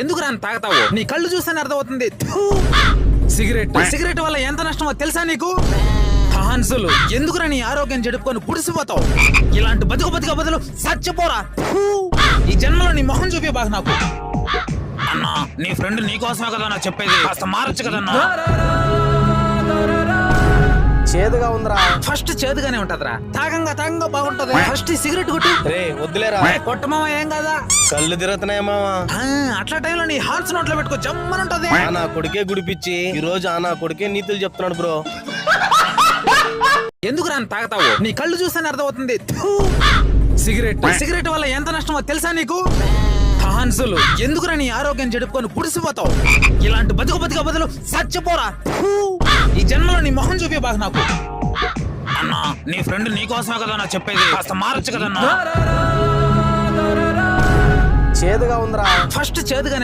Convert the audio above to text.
ఎందుకు రాని తాగుతావు? నీ కళ్ళు చూస్తేనే అర్థమవుతుంది. సిగరెట్ వల్ల ఎంత నష్టమో తెలుసా నీకు? హాన్సులు ఎందుకురా నీ ఆరోగ్యం చెడుపుకొని పుడిసిపోతావు? ఇలాంటి బతుకు బదులు చచ్చిపోరా. ఈ జన్మలో నీ మొహం చూపే బాగా నాకు. అన్నా, నీ ఫ్రెండ్ నీకోసమే కదా నా చెప్పేది, కాస్త మారచ్చు కదన్నా. చేదుగా ఉందిరా. ఫస్ట్ చేదుగానే ఉంటదిరా, తాగంగా బాగుంటది. ఫస్ట్ సిగరెట్ కొట్టు. రే వద్దులేరా. కొట్టమావా, ఏం కదా? కళ్ళు తిరుగుతున్నాయి మావా. అట్లా టైంలో నీ హాన్స్ నోట్లో పెట్టుకో, జమ్మని ఉంటది. నా కొడుకే గుడిపిచ్చి ఈ రోజు నా కొడుకే నీతులు చెప్తున్నాడు బ్రో. ఎందుకు రాని తాగుతావు? నీ కళ్ళు చూస్తేనే అర్థమవుతుంది. సిగరెట్ వల్ల ఎంత నష్టమో తెలుసా నీకు? హాన్సులు ఎందుకురా నీ ఆరోగ్యం చెడుపుకొని పుడిసిపోతావు? ఇలాంటి బతుకు బదులు చచ్చిపోరా. ఈ జన్మలో నీ మొహం చూపే బాగా నాకు. అన్నా, నీ ఫ్రెండ్ నీకోసమే కదా నా చెప్పేది, కాస్త మారచ్చు కదన్నా. చేదుగా ఉందిరా. ఫస్ట్ చేదుగానే